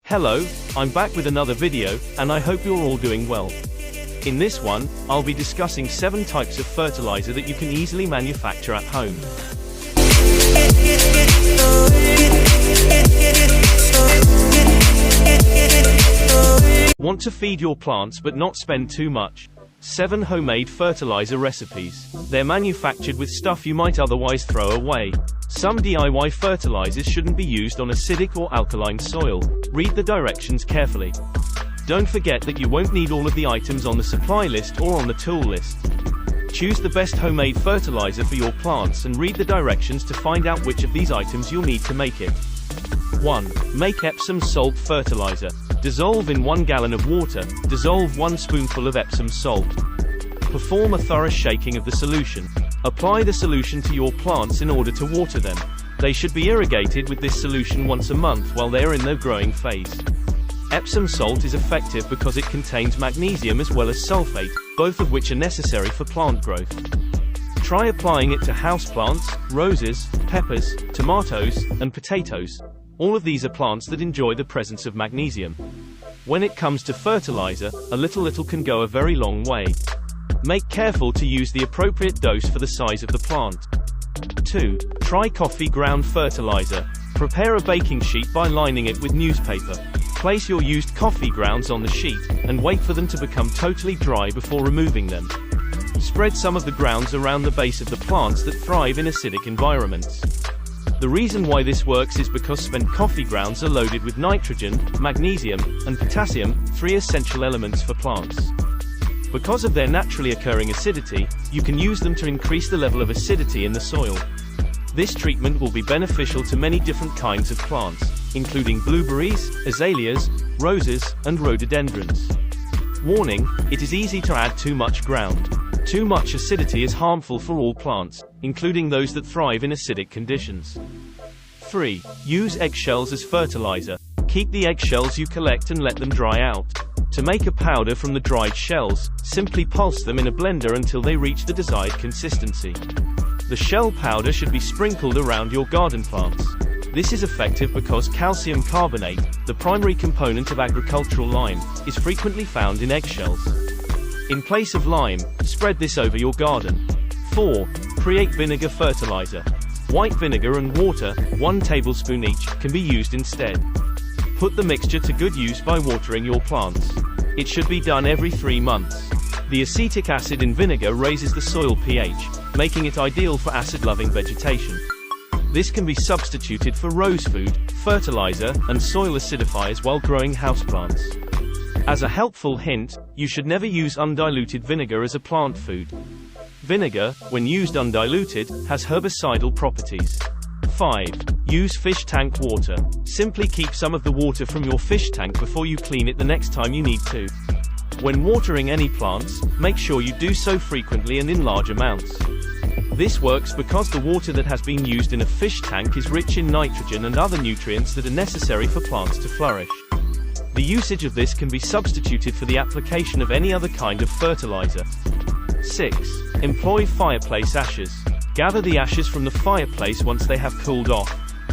Hello, I'm back with another video, and I hope you're all doing well. In this one, I'll be discussing 7 types of fertilizer that you can easily manufacture at home. Want to feed your plants but not spend too much? 7 homemade fertilizer recipes. They're manufactured with stuff you might otherwise throw away. Some DIY fertilizers shouldn't be used on acidic or alkaline soil. Read the directions carefully. Don't forget that you won't need all of the items on the supply list or on the tool list. Choose the best homemade fertilizer for your plants and read the directions to find out which of these items you'll need to make it. 1. Make Epsom salt fertilizer. Dissolve in 1 gallon of water, dissolve 1 spoonful of Epsom salt. Perform a thorough shaking of the solution. Apply the solution to your plants in order to water them. They should be irrigated with this solution once a month while they are in their growing phase. Epsom salt is effective because it contains magnesium as well as sulfate, both of which are necessary for plant growth. Try applying it to houseplants, roses, peppers, tomatoes, and potatoes. All of these are plants that enjoy the presence of magnesium. When it comes to fertilizer, a little can go a very long way. Make careful to use the appropriate dose for the size of the plant. 2. Try coffee ground fertilizer. Prepare a baking sheet by lining it with newspaper. Place your used coffee grounds on the sheet, and wait for them to become totally dry before removing them. Spread some of the grounds around the base of the plants that thrive in acidic environments. The reason why this works is because spent coffee grounds are loaded with nitrogen, magnesium, and potassium, 3 essential elements for plants. Because of their naturally occurring acidity, you can use them to increase the level of acidity in the soil. This treatment will be beneficial to many different kinds of plants, including blueberries, azaleas, roses, and rhododendrons. Warning: it is easy to add too much ground. Too much acidity is harmful for all plants, including those that thrive in acidic conditions. 3. Use eggshells as fertilizer. Keep the eggshells you collect and let them dry out. To make a powder from the dried shells, simply pulse them in a blender until they reach the desired consistency. The shell powder should be sprinkled around your garden plants. This is effective because calcium carbonate, the primary component of agricultural lime, is frequently found in eggshells. In place of lime, spread this over your garden. 4. Create vinegar fertilizer. White vinegar and water, 1 tablespoon each, can be used instead. Put the mixture to good use by watering your plants. It should be done every 3 months. The acetic acid in vinegar raises the soil pH, making it ideal for acid-loving vegetation. This can be substituted for rose food, fertilizer, and soil acidifiers while growing houseplants. As a helpful hint, you should never use undiluted vinegar as a plant food. Vinegar, when used undiluted, has herbicidal properties. 5. Use fish tank water. Simply keep some of the water from your fish tank before you clean it the next time you need to. When watering any plants, make sure you do so frequently and in large amounts. This works because the water that has been used in a fish tank is rich in nitrogen and other nutrients that are necessary for plants to flourish. The usage of this can be substituted for the application of any other kind of fertilizer. 6. Employ fireplace ashes. Gather the ashes from the fireplace once they have cooled off.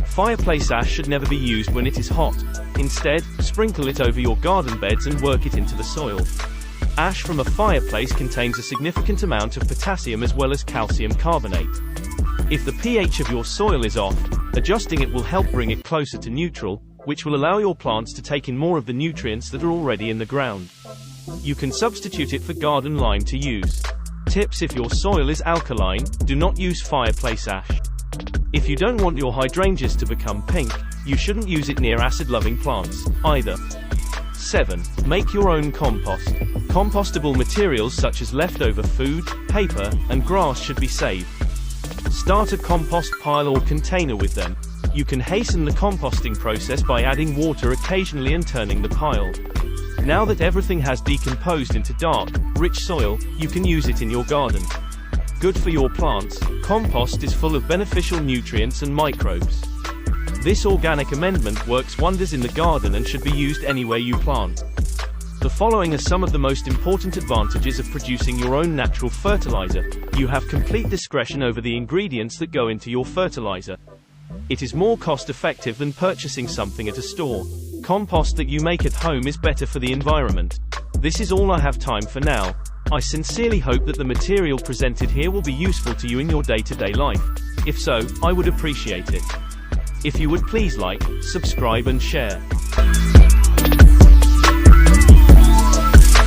Fireplace ash should never be used when it is hot. Instead, sprinkle it over your garden beds and work it into the soil. Ash from a fireplace contains a significant amount of potassium as well as calcium carbonate. If the pH of your soil is off, adjusting it will help bring it closer to neutral, which will allow your plants to take in more of the nutrients that are already in the ground. You can substitute it for garden lime to use. Tips: if your soil is alkaline, do not use fireplace ash. If you don't want your hydrangeas to become pink, you shouldn't use it near acid-loving plants, either. 7. Make your own compost. Compostable materials such as leftover food, paper, and grass should be saved. Start a compost pile or container with them. You can hasten the composting process by adding water occasionally and turning the pile. Now that everything has decomposed into dark, rich soil, you can use it in your garden. Good for your plants, compost is full of beneficial nutrients and microbes. This organic amendment works wonders in the garden and should be used anywhere you plant. The following are some of the most important advantages of producing your own natural fertilizer. You have complete discretion over the ingredients that go into your fertilizer. It is more cost-effective than purchasing something at a store. Compost that you make at home is better for the environment. This is all I have time for now. I sincerely hope that the material presented here will be useful to you in your day-to-day life. If so, I would appreciate it. If you would please like, subscribe and share.